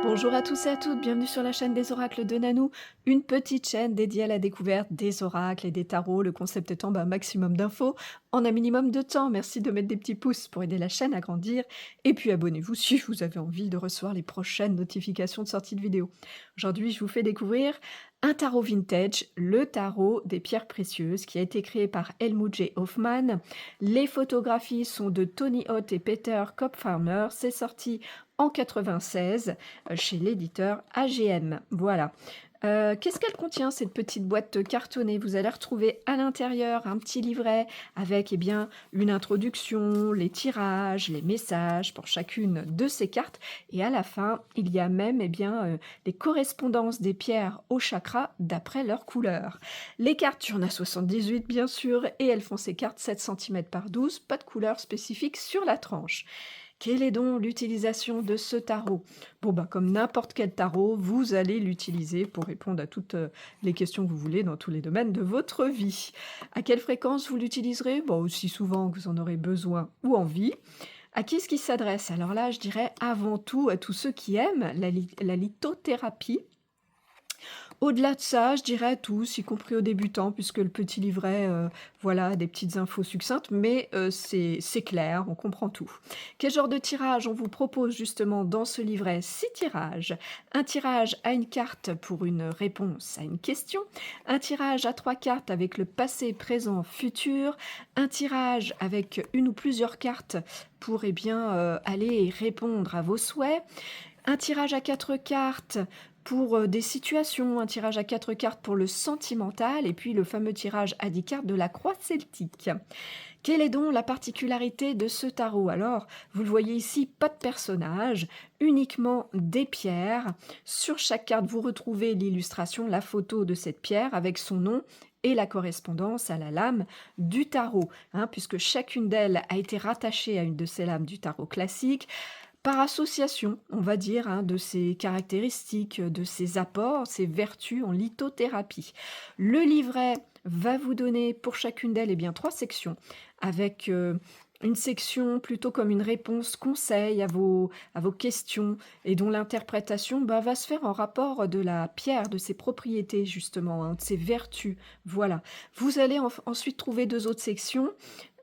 Bonjour à tous et à toutes, bienvenue sur la chaîne des oracles de Nanou, une petite chaîne dédiée à la découverte des oracles et des tarots, le concept étant un maximum d'infos en un minimum de temps. Merci de mettre des petits pouces pour aider la chaîne à grandir et puis abonnez-vous si vous avez envie de recevoir les prochaines notifications de sortie de vidéos. Aujourd'hui, je vous fais découvrir un tarot vintage, le tarot des pierres précieuses, qui a été créé par Helmut J. Hoffman. Les photographies sont de Tony Hott et Peter Kopfarmer. C'est sorti en 96 chez l'éditeur AGM. Voilà. Qu'est-ce qu'elle contient, cette petite boîte cartonnée? Vous allez retrouver à l'intérieur un petit livret avec une introduction, les tirages, les messages pour chacune de ces cartes. Et à la fin, il y a même les correspondances des pierres au chakra d'après leur couleur. Les cartes, il y en a 78 bien sûr, et elles font ces cartes 7 cm par 12, pas de couleur spécifique sur la tranche. Quelle est donc l'utilisation de ce tarot? Comme n'importe quel tarot, vous allez l'utiliser pour répondre à toutes les questions que vous voulez dans tous les domaines de votre vie. À quelle fréquence vous l'utiliserez? Aussi souvent que vous en aurez besoin ou envie. À qui est-ce qu'il s'adresse? Alors là, je dirais avant tout à tous ceux qui aiment la lithothérapie. Au-delà de ça, je dirais à tous, y compris aux débutants, puisque le petit livret, voilà, des petites infos succinctes, mais c'est clair, on comprend tout. Quel genre de tirage on vous propose justement dans ce livret? 6 tirages. Un tirage à une carte pour une réponse à une question, un tirage à 3 cartes avec le passé, présent, futur, un tirage avec une ou plusieurs cartes pour aller répondre à vos souhaits, un tirage à 4 cartes pour des situations, un tirage à 4 cartes pour le sentimental, et puis le fameux tirage à 10 cartes de la croix celtique. Quelle est donc la particularité de ce tarot? Alors, vous le voyez ici, pas de personnage, uniquement des pierres. Sur chaque carte, vous retrouvez l'illustration, la photo de cette pierre avec son nom et la correspondance à la lame du tarot, puisque chacune d'elles a été rattachée à une de ces lames du tarot classique, par association, on va dire, de ses caractéristiques, de ses apports, ses vertus en lithothérapie. Le livret va vous donner pour chacune d'elles 3 sections, avec une section plutôt comme une réponse conseil à vos questions, et dont l'interprétation va se faire en rapport de la pierre, de ses propriétés justement, de ses vertus. Voilà. Vous allez ensuite trouver 2 autres sections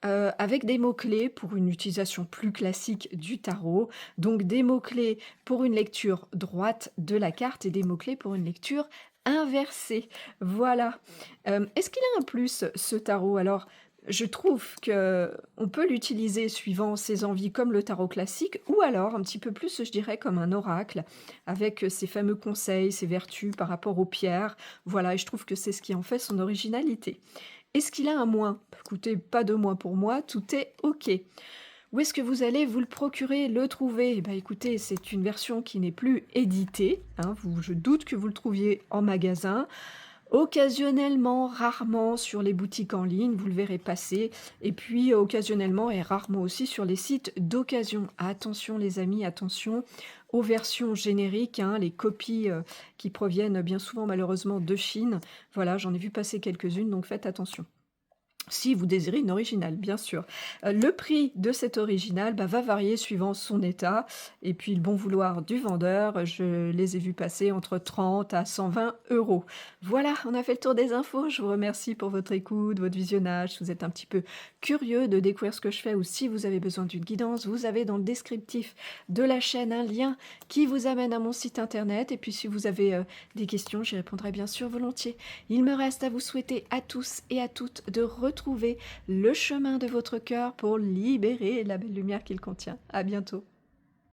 avec des mots-clés pour une utilisation plus classique du tarot. Donc des mots-clés pour une lecture droite de la carte et des mots-clés pour une lecture inversée. Voilà. Est-ce qu'il a un plus, ce tarot? Alors, je trouve que on peut l'utiliser suivant ses envies comme le tarot classique, ou alors un petit peu plus, je dirais, comme un oracle, avec ses fameux conseils, ses vertus par rapport aux pierres. Voilà, et je trouve que c'est ce qui en fait son originalité. Est-ce qu'il a un moins? Écoutez, pas de moins pour moi, tout est OK. Où est-ce que vous allez vous le procurer, le trouver? Écoutez, c'est une version qui n'est plus éditée, je doute que vous le trouviez en magasin. Occasionnellement, rarement sur les boutiques en ligne, vous le verrez passer, et puis occasionnellement et rarement aussi sur les sites d'occasion. Attention les amis, attention aux versions génériques, les copies qui proviennent bien souvent malheureusement de Chine. Voilà, j'en ai vu passer quelques-unes, donc faites attention. Si vous désirez une originale, bien sûr. Le prix de cette originale va varier suivant son état et puis le bon vouloir du vendeur. Je les ai vus passer entre 30 à 120 €. Voilà, on a fait le tour des infos. Je vous remercie pour votre écoute, votre visionnage. Si vous êtes un petit peu curieux de découvrir ce que je fais ou si vous avez besoin d'une guidance, vous avez dans le descriptif de la chaîne un lien qui vous amène à mon site internet. Et puis si vous avez des questions, j'y répondrai bien sûr volontiers. Il me reste à vous souhaiter à tous et à toutes de retrouver le chemin de votre cœur pour libérer la belle lumière qu'il contient. À bientôt.